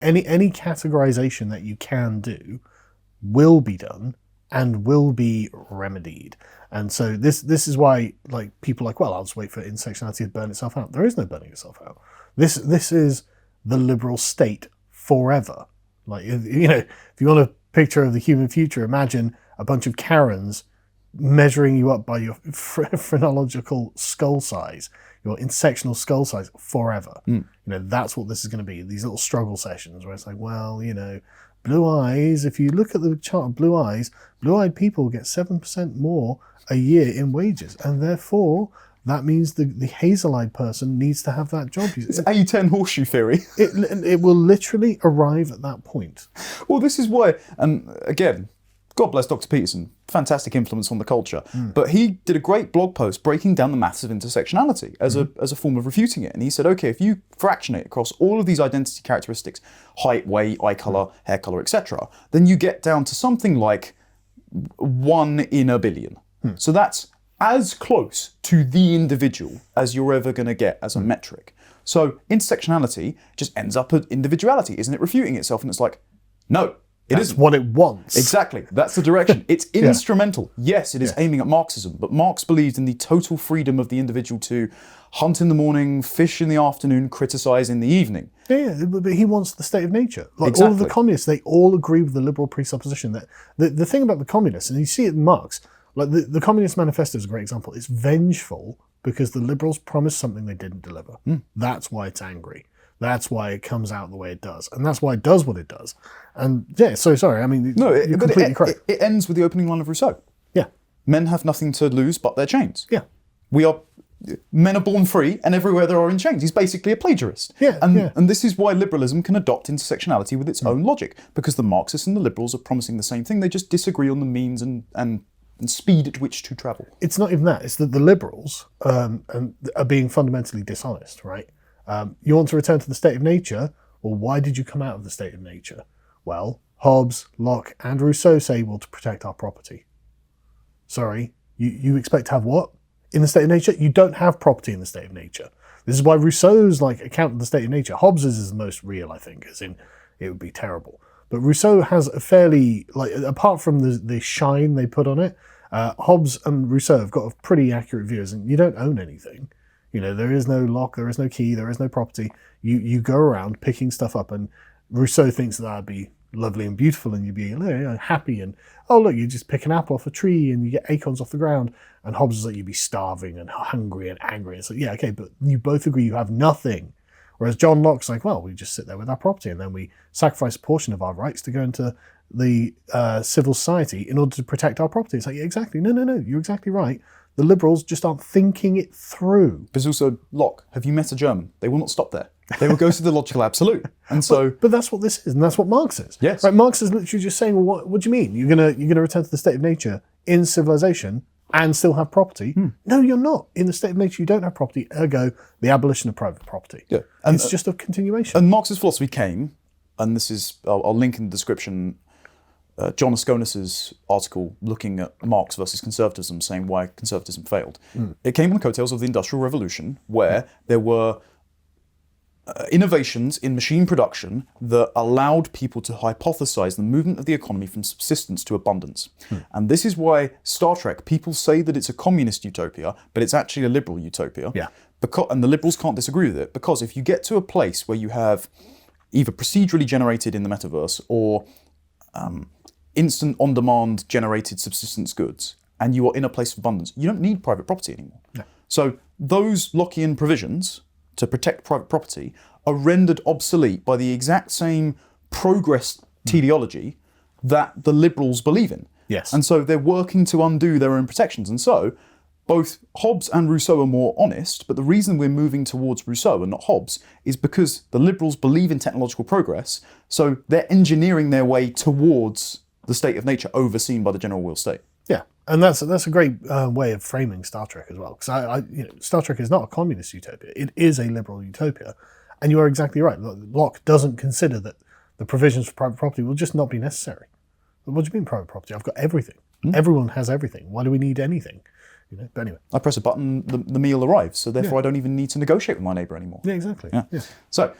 any categorization that you can do will be done and will be remedied. And so this is why, like, people are like, well, I'll just wait for intersectionality to burn itself out. There is no burning itself out. This is the liberal state forever. Like, you know, if you want a picture of the human future, imagine a bunch of Karens measuring you up by your phrenological skull size, your intersectional skull size forever. You know, that's what this is going to be. These little struggle sessions where it's like, well, you know, blue eyes, if you look at the chart of blue eyes, blue-eyed people get 7% more a year in wages. And therefore, that means the hazel-eyed person needs to have that job. It's A10 horseshoe theory. It will literally arrive at that point. Well, this is why, and again, God bless Dr. Peterson, fantastic influence on the culture. But he did a great blog post breaking down the maths of intersectionality as a form of refuting it. And he said, okay, if you fractionate across all of these identity characteristics, height, weight, eye colour, hair colour, etc., then you get down to something like 1 in a billion. So that's as close to the individual as you're ever going to get as a metric. So intersectionality just ends up at individuality. Isn't it refuting itself? And it's like, no. That's what it wants. Exactly. That's the direction. It's instrumental. Yes, it is aiming at Marxism, but Marx believed in the total freedom of the individual to hunt in the morning, fish in the afternoon, criticise in the evening. Yeah, but he wants the state of nature. Like all of the communists, they all agree with the liberal presupposition that the thing about the communists, and you see it in Marx, like the Communist Manifesto is a great example. It's vengeful because the liberals promised something they didn't deliver. That's why it's angry. That's why it comes out the way it does. And that's why it does what it does. And yeah, so sorry, I mean, you're completely correct. It ends with the opening line of Rousseau. Yeah. Men have nothing to lose but their chains. Yeah. Men are born free and everywhere there are in chains. He's basically a plagiarist. And this is why liberalism can adopt intersectionality with its own logic, because the Marxists and the liberals are promising the same thing. They just disagree on the means and speed at which to travel. It's not even that. It's that the liberals are being fundamentally dishonest, right? You want to return to the state of nature? Well, why did you come out of the state of nature? Well, Hobbes, Locke, and Rousseau say, well, to protect our property. Sorry, you expect to have what? In the state of nature? You don't have property in the state of nature. This is why Rousseau's account of the state of nature, Hobbes's is the most real, I think, as in it would be terrible. But Rousseau has a fairly, apart from the shine they put on it, Hobbes and Rousseau have got a pretty accurate view, as in you don't own anything. You know, there is no lock, there is no key, there is no property. You go around picking stuff up, and Rousseau thinks that'd be lovely and beautiful, and you'd be happy, and oh look, you just pick an apple off a tree and you get acorns off the ground. And Hobbes is like, you'd be starving and hungry and angry. It's like, yeah, okay, but you both agree you have nothing. Whereas John Locke's like, well, we just sit there with our property and then we sacrifice a portion of our rights to go into the civil society in order to protect our property. It's like, yeah, exactly. No, you're exactly right. The liberals just aren't thinking it through. There's also Locke. Have you met a German? They will not stop there. They will go to the logical absolute. And so, but that's what this is, and that's what Marx is. Yes. Right. Marx is literally just saying, well, what do you mean? You're gonna return to the state of nature in civilization and still have property? No, you're not. In the state of nature, you don't have property. Ergo, the abolition of private property. Yeah. And it's just a continuation. And Marx's philosophy came, and this is, I'll link in the description, John Asconis's article looking at Marx versus conservatism, saying why conservatism failed. It came on the coattails of the Industrial Revolution, where there were innovations in machine production that allowed people to hypothesize the movement of the economy from subsistence to abundance. And this is why Star Trek, people say that it's a communist utopia, but it's actually a liberal utopia. Yeah. And the liberals can't disagree with it, because if you get to a place where you have either procedurally generated in the metaverse or instant on-demand generated subsistence goods, and you are in a place of abundance, you don't need private property anymore. Yeah. So those Lockean provisions to protect private property are rendered obsolete by the exact same progress teleology that the liberals believe in. Yes. And so they're working to undo their own protections. And so both Hobbes and Rousseau are more honest, but the reason we're moving towards Rousseau and not Hobbes is because the liberals believe in technological progress, so they're engineering their way towards the state of nature overseen by the general will state. Yeah, and that's a great way of framing Star Trek as well, because Star Trek is not a communist utopia; it is a liberal utopia, and you are exactly right. Locke doesn't consider that the provisions for private property will just not be necessary. But what do you mean private property? I've got everything. Everyone has everything. Why do we need anything? But anyway, I press a button, the meal arrives, so therefore I don't even need to negotiate with my neighbour anymore. Yeah, exactly. Yeah. So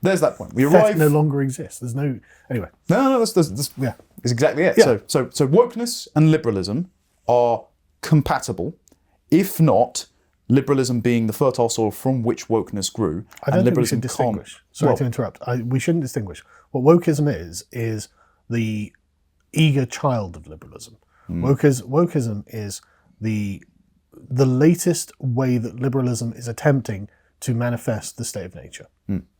there's that point. We Theft arrive. no longer exists. There's no anyway. No, that's Yeah. is exactly it. Yeah. So wokeness and liberalism are compatible, if not liberalism being the fertile soil from which wokeness grew. I don't think we should distinguish. Sorry to interrupt. We shouldn't distinguish. What wokeism is the eager child of liberalism. Wokeism is the latest way that liberalism is attempting to manifest the state of nature.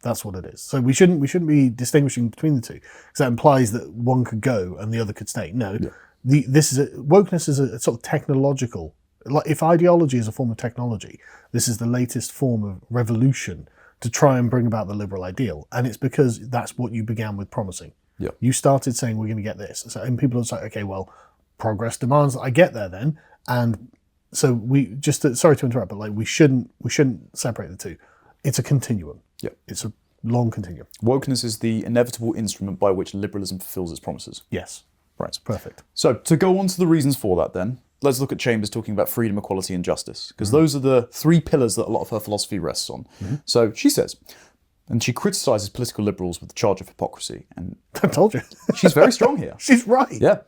That's what it is. So we shouldn't be distinguishing between the two, because that implies that one could go and the other could stay. No, wokeness is a sort of technological. Like if ideology is a form of technology, this is the latest form of revolution to try and bring about the liberal ideal, and it's because that's what you began with promising. Yeah. You started saying we're going to get this, and people are like, okay, well, progress demands that I get there then, and so we sorry to interrupt, but like we shouldn't separate the two. It's a continuum. Yeah. It's a long continuum. Wokeness is the inevitable instrument by which liberalism fulfills its promises. Yes. Right. Perfect. So to go on to the reasons for that then, let's look at Chambers talking about freedom, equality and justice, because those are the three pillars that a lot of her philosophy rests on. So she says, and she criticises political liberals with the charge of hypocrisy. And I told you. she's very strong here. She's right. Yeah.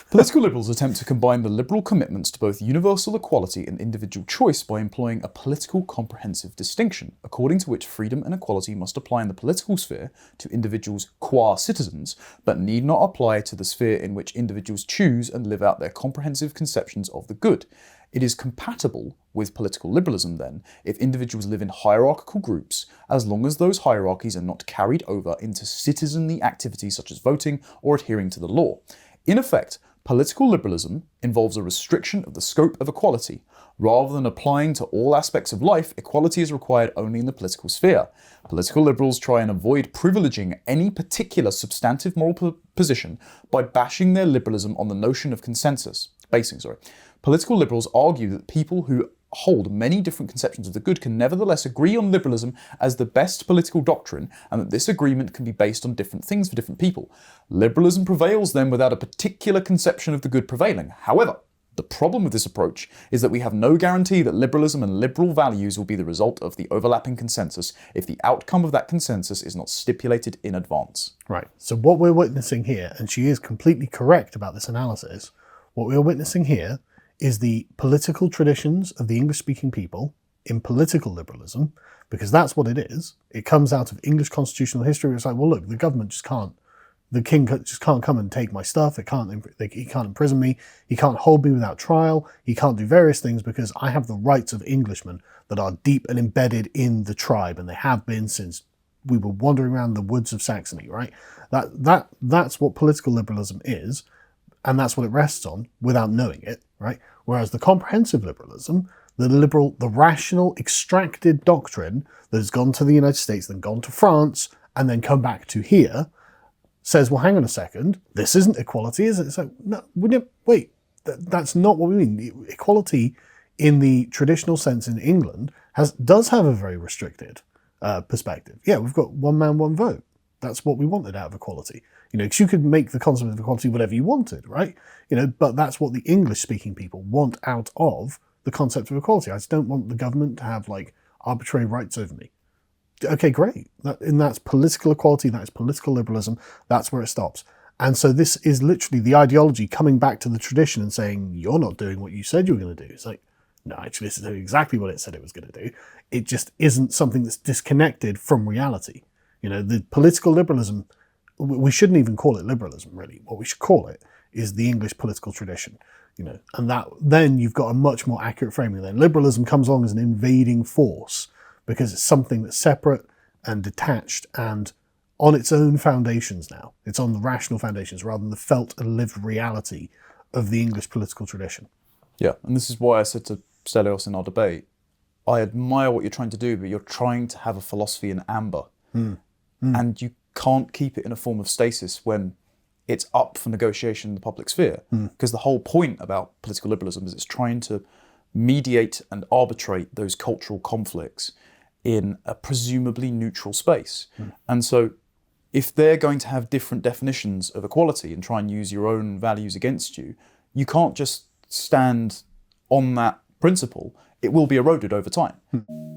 Political liberals attempt to combine the liberal commitments to both universal equality and individual choice by employing a political comprehensive distinction, according to which freedom and equality must apply in the political sphere to individuals qua citizens, but need not apply to the sphere in which individuals choose and live out their comprehensive conceptions of the good. It is compatible with political liberalism, then, if individuals live in hierarchical groups, as long as those hierarchies are not carried over into citizenly activities such as voting or adhering to the law. In effect, political liberalism involves a restriction of the scope of equality. Rather than applying to all aspects of life, equality is required only in the political sphere. Political liberals try and avoid privileging any particular substantive moral position by basing their liberalism on the notion of consensus. Political liberals argue that people who hold many different conceptions of the good can nevertheless agree on liberalism as the best political doctrine, and that this agreement can be based on different things for different people. Liberalism prevails then without a particular conception of the good prevailing. However, the problem with this approach is that we have no guarantee that liberalism and liberal values will be the result of the overlapping consensus if the outcome of that consensus is not stipulated in advance. Right. So what we're witnessing here, and she is completely correct about this analysis, what we're witnessing here is the political traditions of the English-speaking people in political liberalism, because that's what it is. It comes out of English constitutional history. It's like, well, look, the government just can't, the king just can't come and take my stuff. He can't imprison me. He can't hold me without trial. He can't do various things because I have the rights of Englishmen that are deep and embedded in the tribe, and they have been since we were wandering around the woods of Saxony, right? That's what political liberalism is, and that's what it rests on without knowing it, right? Whereas the comprehensive liberalism, the rational, extracted doctrine that has gone to the United States, then gone to France, and then come back to here, says, well, hang on a second, this isn't equality, is it? It's like, no, wait, that's not what we mean. Equality in the traditional sense in England does have a very restricted perspective. Yeah, we've got one man, one vote. That's what we wanted out of equality. Because you could make the concept of equality whatever you wanted, right? But that's what the English-speaking people want out of the concept of equality. I just don't want the government to have arbitrary rights over me. Okay, great. And that's political equality. That's political liberalism. That's where it stops. And so this is literally the ideology coming back to the tradition and saying, you're not doing what you said you were going to do. It's like, no, actually, this is doing exactly what it said it was going to do. It just isn't something that's disconnected from reality. The political liberalism, we shouldn't even call it liberalism, really. What we should call it is the English political tradition, and that then you've got a much more accurate framing. Then liberalism comes along as an invading force because it's something that's separate and detached and on its own foundations now. It's on the rational foundations rather than the felt and lived reality of the English political tradition. Yeah, and this is why I said to Stelios in our debate, I admire what you're trying to do, but you're trying to have a philosophy in amber. And you can't keep it in a form of stasis when it's up for negotiation in the public sphere. Because the whole point about political liberalism is it's trying to mediate and arbitrate those cultural conflicts in a presumably neutral space. And so if they're going to have different definitions of equality and try and use your own values against you, you can't just stand on that principle. It will be eroded over time.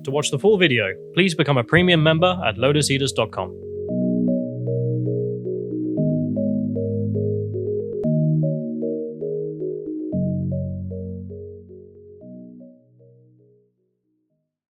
To watch the full video, please become a premium member at lotuseaters.com.